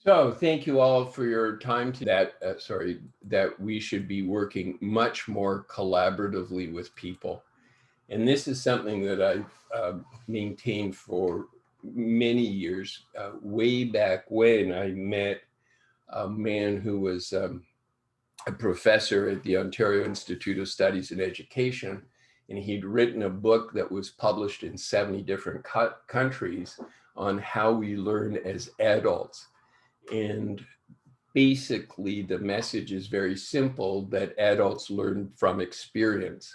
So thank you all for your time to that we should be working much more collaboratively with people. And this is something that I've maintained for many years, way back when I met a man who was a professor at the Ontario Institute of Studies in Education. And he'd written a book that was published in 70 different countries on how we learn as adults. And basically, the message is very simple that adults learn from experience.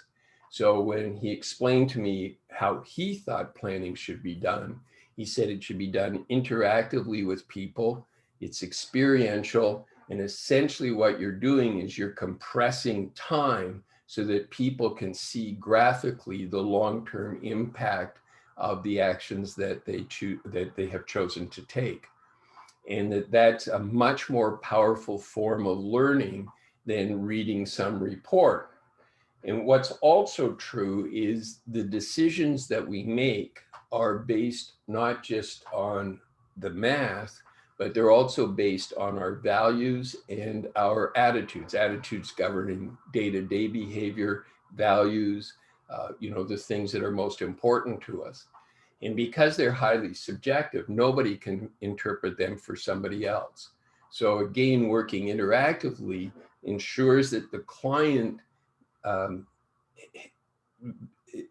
So when he explained to me how he thought planning should be done, he said it should be done interactively with people. It's experiential. And essentially, what you're doing is you're compressing time so that people can see graphically the long-term impact of the actions that they have chosen to take. And that's a much more powerful form of learning than reading some report. And what's also true is the decisions that we make are based not just on the math, but they're also based on our values and our attitudes governing day-to-day behavior, values, the things that are most important to us. And because they're highly subjective, nobody can interpret them for somebody else. So again, working interactively ensures that the client um,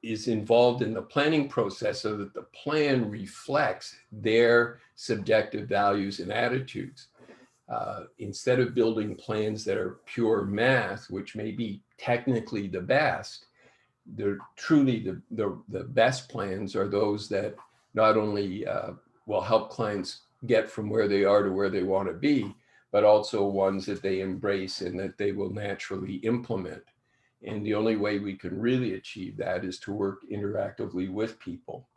is involved in the planning process so that the plan reflects their subjective values and attitudes. Instead of building plans that are pure math, which may be technically the best, they're truly the best plans are those that not only will help clients get from where they are to where they want to be, but also ones that they embrace and that they will naturally implement. And the only way we can really achieve that is to work interactively with people.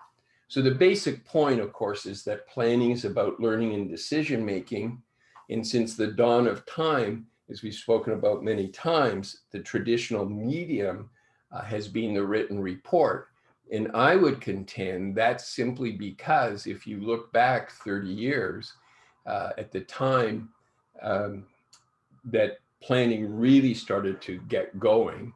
So the basic point, of course, is that planning is about learning and decision making. And since the dawn of time, as we've spoken about many times, the traditional medium has been the written report. And I would contend that's simply because if you look back 30 years, at the time that planning really started to get going,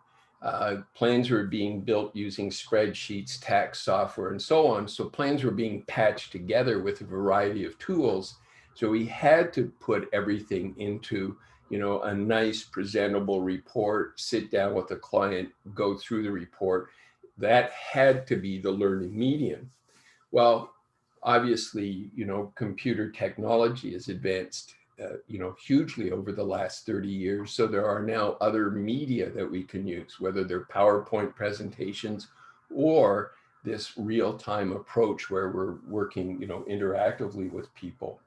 plans were being built using spreadsheets, tax software, and so on. So plans were being patched together with a variety of tools. So we had to put everything into, a nice presentable report, sit down with the client, go through the report. That had to be the learning medium. Well, obviously, computer technology has advanced hugely over the last 30 years. So there are now other media that we can use, whether they're PowerPoint presentations or this real-time approach where we're working, interactively with people.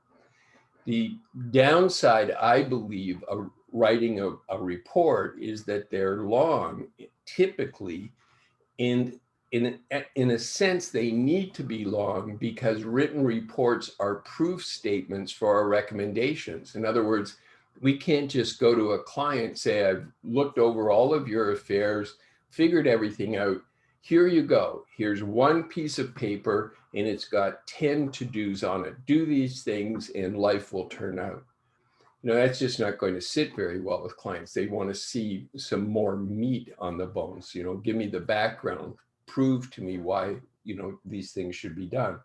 The downside, I believe, of writing a report is that they're long, typically, and in a sense, they need to be long because written reports are proof statements for our recommendations. In other words, we can't just go to a client, say, I've looked over all of your affairs, figured everything out. Here you go. Here's one piece of paper and it's got 10 to-dos on it. Do these things and life will turn out. That's just not going to sit very well with clients. They want to see some more meat on the bones. Give me the background, prove to me why, these things should be done.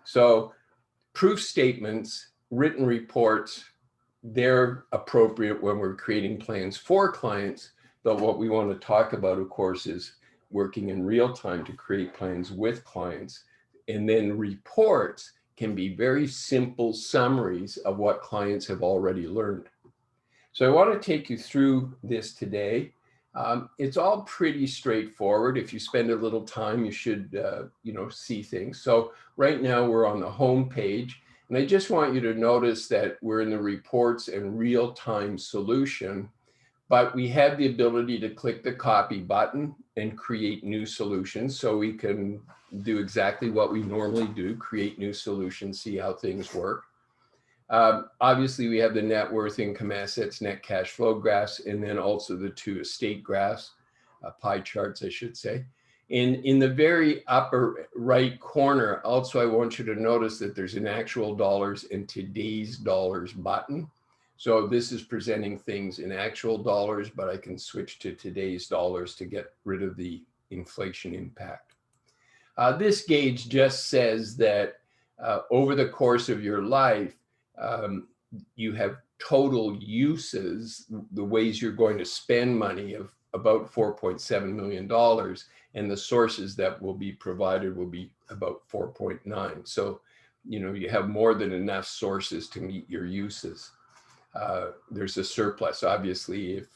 So proof statements, written reports, they're appropriate when we're creating plans for clients. But what we want to talk about, of course, is working in real time to create plans with clients. And then reports can be very simple summaries of what clients have already learned. So I want to take you through this today. It's all pretty straightforward. If you spend a little time, you should, see things. So right now we're on the home page, and I just want you to notice that we're in the reports and real-time solution, but we have the ability to click the copy button and create new solutions. So we can do exactly what we normally do, create new solutions, see how things work. Obviously, we have the net worth, income, assets, net cash flow graphs, and then also the two estate graphs, pie charts, I should say. In the very upper right corner, also, I want you to notice that there's an actual dollars and today's dollars button. So this is presenting things in actual dollars, but I can switch to today's dollars to get rid of the inflation impact. This gauge just says that over the course of your life, you have total uses, the ways you're going to spend money, of about $4.7 million. And the sources that will be provided will be about 4.9. So, you have more than enough sources to meet your uses. There's a surplus. Obviously, if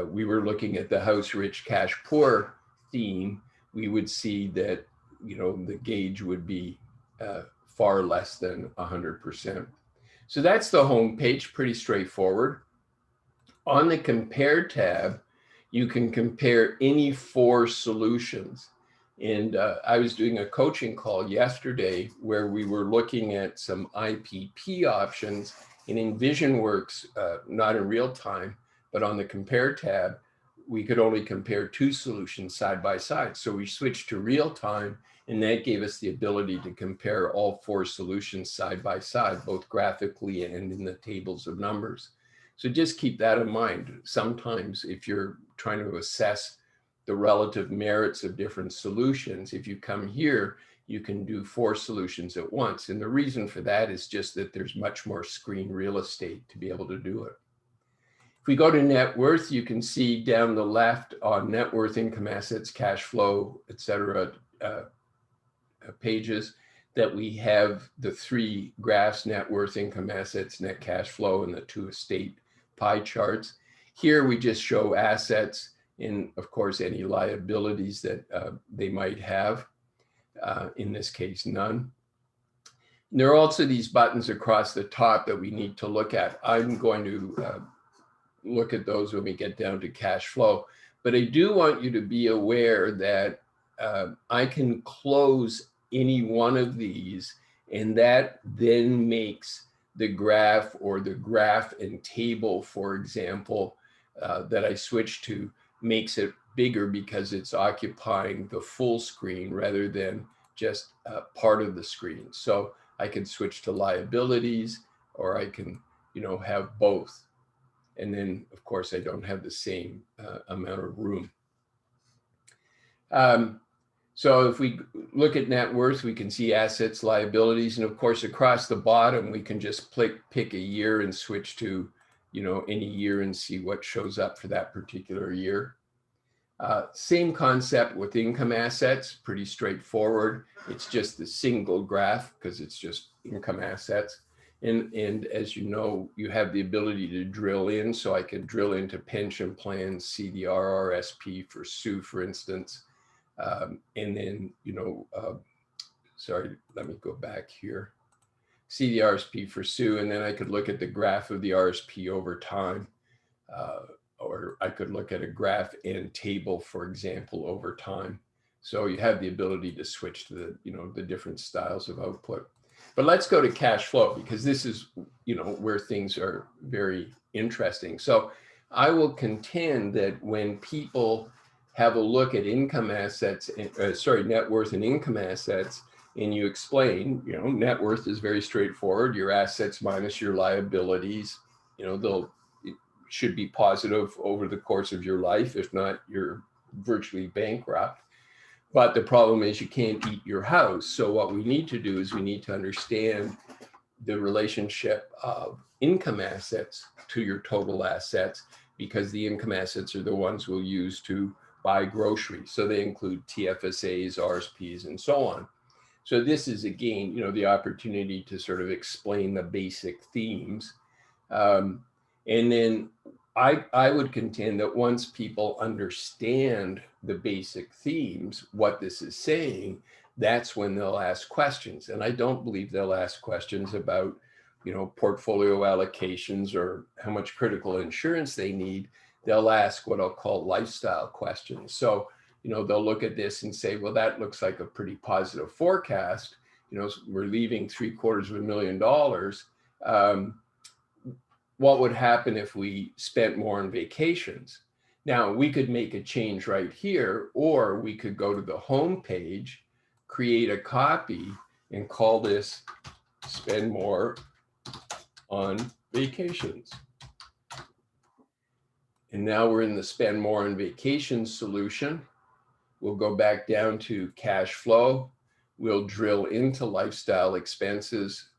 we were looking at the house rich, cash poor theme, we would see that, the gauge would be far less than 100%. So that's the home page, pretty straightforward. On the compare tab, you can compare any 4 solutions. And I was doing a coaching call yesterday where we were looking at some IPP options, and in VisionWorks, not in real time, but on the compare tab, we could only compare 2 solutions side by side. So we switched to real time, and that gave us the ability to compare all 4 solutions side by side, both graphically and in the tables of numbers. So just keep that in mind. Sometimes if you're trying to assess the relative merits of different solutions, if you come here, you can do 4 solutions at once. And the reason for that is just that there's much more screen real estate to be able to do it. If we go to net worth, you can see down the left on net worth, income, assets, cash flow, etc. Pages that we have the 3 graphs: net worth, income, assets, net cash flow, and the 2 estate pie charts. Here we just show assets and, of course, any liabilities that they might have. In this case, none. And there are also these buttons across the top that we need to look at. I'm going to look at those when we get down to cash flow. But I do want you to be aware that I can close any one of these, and that then makes the graph, or the graph and table, for example, that I switch to, makes it bigger because it's occupying the full screen rather than just part of the screen. So I can switch to liabilities, or I can, have both. And then, of course, I don't have the same amount of room. So if we look at net worth, we can see assets, liabilities, and of course, across the bottom, we can just pick a year and switch to, any year and see what shows up for that particular year. Same concept with income assets, pretty straightforward. It's just the single graph because it's just income assets. And as you know, you have the ability to drill in. So I can drill into pension plans, see the RRSP for Sue, for instance. And then, sorry, let me go back here. See the RSP for Sue, and then I could look at the graph of the RSP over time. Or I could look at a graph and table, for example, over time. So you have the ability to switch to the, the different styles of output. But let's go to cash flow, because this is, where things are very interesting. So I will contend that when people have a look at income assets, net worth and income assets, and you explain, net worth is very straightforward, your assets minus your liabilities, they'll should be positive over the course of your life. If not, you're virtually bankrupt. But the problem is you can't eat your house. So what we need to do is we need to understand the relationship of income assets to your total assets, because the income assets are the ones we'll use to buy groceries. So they include TFSAs, RSPs, and so on. So this is, again, the opportunity to sort of explain the basic themes. And then I would contend that once people understand the basic themes, what this is saying, that's when they'll ask questions. And I don't believe they'll ask questions about, portfolio allocations or how much critical insurance they need. They'll ask what I'll call lifestyle questions. So, they'll look at this and say, well, that looks like a pretty positive forecast. We're leaving $750,000. What would happen if we spent more on vacations? Now we could make a change right here, or we could go to the home page, create a copy, and call this Spend More on Vacations. And now we're in the Spend More on Vacations solution. We'll go back down to cash flow. We'll drill into lifestyle expenses.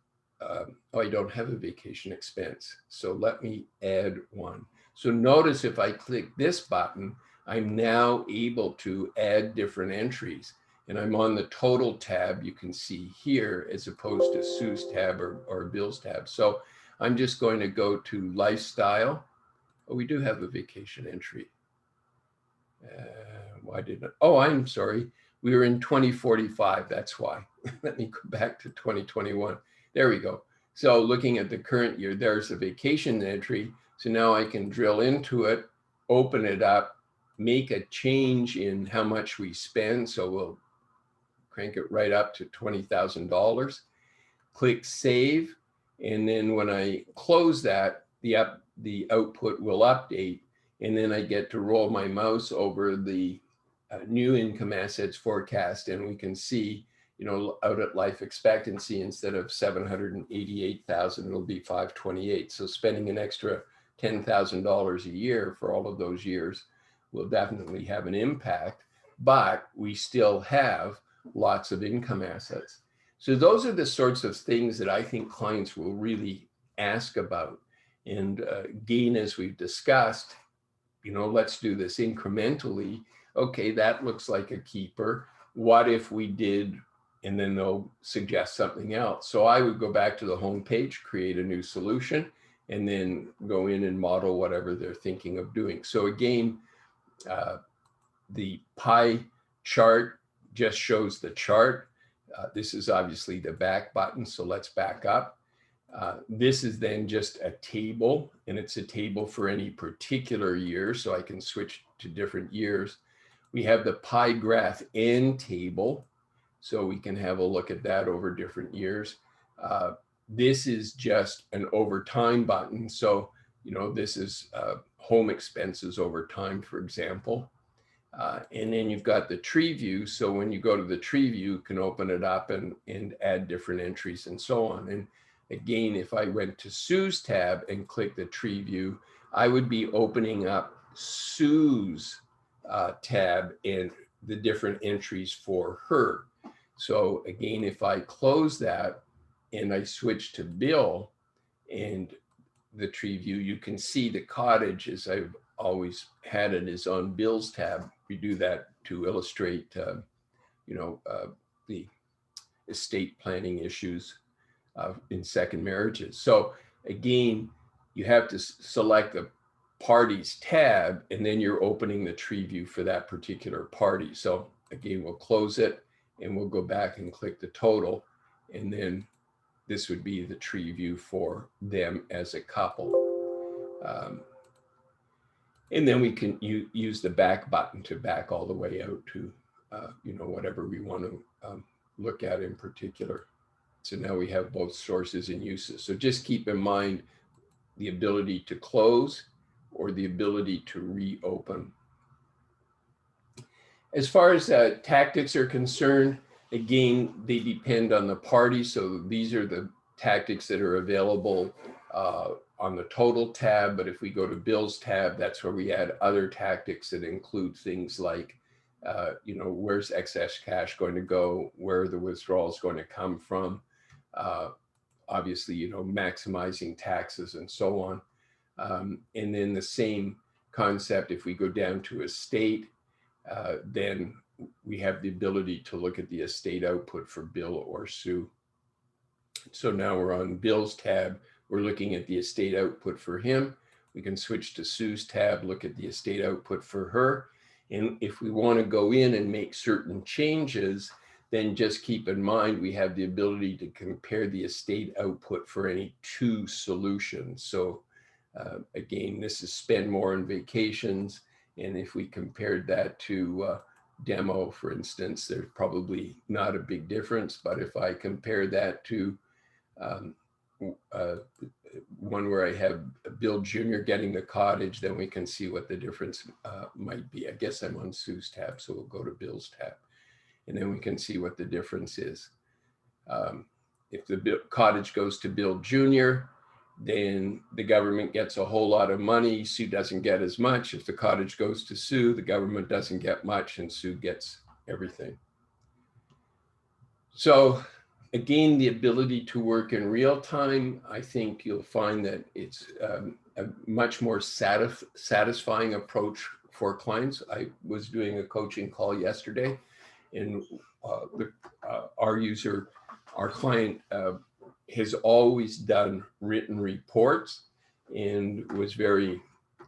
Oh, I don't have a vacation expense. So let me add one. So notice if I click this button, I'm now able to add different entries. And I'm on the total tab you can see here, as opposed to Sue's tab or Bill's tab. So I'm just going to go to lifestyle. Oh, we do have a vacation entry. Why didn't I? Oh, I'm sorry. We were in 2045. That's why. Let me go back to 2021. There we go. So looking at the current year, there's a vacation entry. So now I can drill into it, open it up, make a change in how much we spend. So we'll crank it right up to $20,000. Click save. And then when I close that, the output will update. And then I get to roll my mouse over the new income assets forecast, and we can see, out at life expectancy, instead of 788,000, it'll be 528. So spending an extra $10,000 a year for all of those years will definitely have an impact, but we still have lots of income assets. So those are the sorts of things that I think clients will really ask about. And again, as we've discussed, let's do this incrementally. Okay, that looks like a keeper. What if we did, and then they'll suggest something else. So I would go back to the home page, create a new solution, and then go in and model whatever they're thinking of doing. So again, the pie chart just shows the chart. This is obviously the back button, so let's back up. This is then just a table, and it's a table for any particular year, so I can switch to different years. We have the pie graph end table, so we can have a look at that over different years. This is just an over time button, so this is home expenses over time, for example. And then you've got the tree view, so when you go to the tree view, you can open it up and add different entries and so on. And again, if I went to Sue's tab and click the tree view, I would be opening up Sue's tab and the different entries for her. So again, if I close that and I switch to Bill and the tree view, you can see the cottage, as I've always had it, is on Bill's tab. We do that to illustrate, the estate planning issues in second marriages. So again, you have to select the parties tab, and then you're opening the tree view for that particular party. So again, we'll close it and we'll go back and click the total, and then this would be the tree view for them as a couple. And then we can use the back button to back all the way out to, whatever we want to look at in particular. So now we have both sources and uses. So just keep in mind the ability to close or the ability to reopen. As far as tactics are concerned, again, they depend on the party. So these are the tactics that are available on the total tab. But if we go to Bill's tab, that's where we add other tactics that include things like, where's excess cash going to go? Where are the withdrawals going to come from? Obviously, maximizing taxes and so on. And then the same concept, if we go down to estate, then we have the ability to look at the estate output for Bill or Sue. So now we're on Bill's tab. We're looking at the estate output for him. We can switch to Sue's tab, look at the estate output for her. And if we want to go in and make certain changes, then just keep in mind we have the ability to compare the estate output for any two solutions. So again, this is spend more on vacations. And if we compared that to demo, for instance, there's probably not a big difference. But if I compare that to one where I have Bill Jr. getting the cottage, then we can see what the difference might be. I guess I'm on Sue's tab, so we'll go to Bill's tab, and then we can see what the difference is. If the cottage goes to Bill Jr., then the government gets a whole lot of money. Sue doesn't get as much. If the cottage goes to Sue, the government doesn't get much, and Sue gets everything. So again, the ability to work in real time, I think you'll find that it's a much more satisfying approach for clients. I was doing a coaching call yesterday, and our client has always done written reports and was very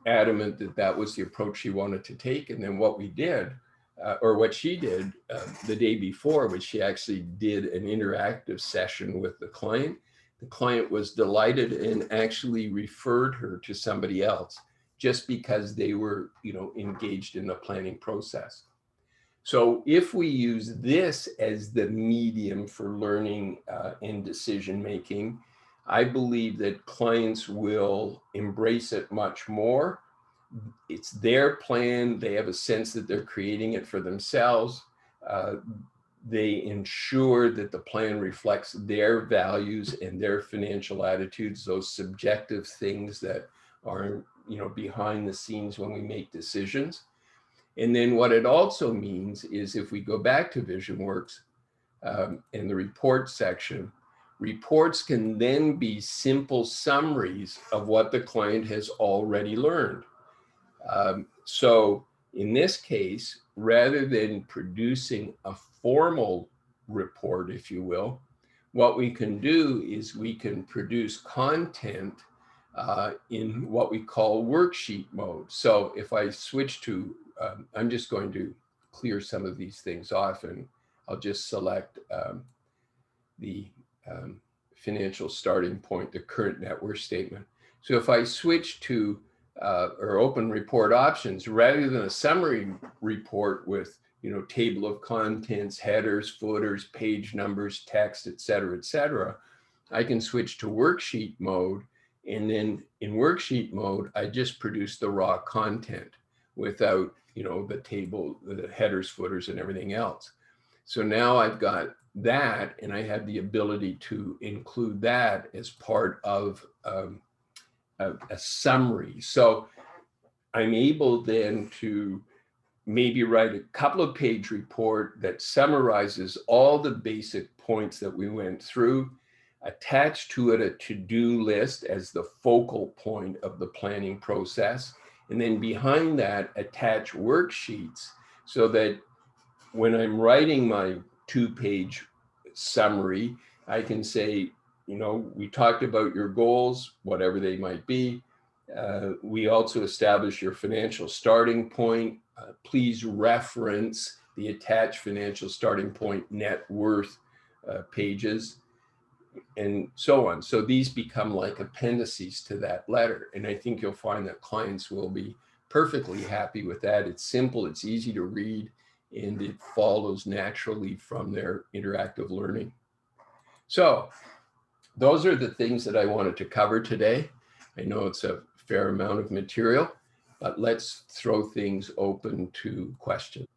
adamant that that was the approach she wanted to take. And then what we did, or what she did the day before, was she actually did an interactive session with the client. The client was delighted and actually referred her to somebody else just because they were, engaged in the planning process. So if we use this as the medium for learning and decision making, I believe that clients will embrace it much more. It's their plan. They have a sense that they're creating it for themselves. They ensure that the plan reflects their values and their financial attitudes, those subjective things that are, behind the scenes when we make decisions. And then what it also means is, if we go back to VisionWorks in the report section, reports can then be simple summaries of what the client has already learned. So in this case, rather than producing a formal report, if you will, what we can do is we can produce content in what we call worksheet mode. So if I switch to, I'm just going to clear some of these things off, and I'll just select the financial starting point, the current net worth statement. So if I switch to or open report options, rather than a summary report with table of contents, headers, footers, page numbers, text, et cetera, I can switch to worksheet mode. And then in worksheet mode, I just produce the raw content without the table, the headers, footers, and everything else. So now I've got that, and I have the ability to include that as part of a summary. So I'm able then to maybe write a couple of page report that summarizes all the basic points that we went through, attach to it a to-do list as the focal point of the planning process, and then behind that attach worksheets so that when I'm writing my 2-page summary, I can say, we talked about your goals, whatever they might be. We also established your financial starting point. Please reference the attached financial starting point net worth pages, and so on. So these become like appendices to that letter. And I think you'll find that clients will be perfectly happy with that. It's simple, it's easy to read, and it follows naturally from their interactive learning. So those are the things that I wanted to cover today. I know it's a fair amount of material, but let's throw things open to questions.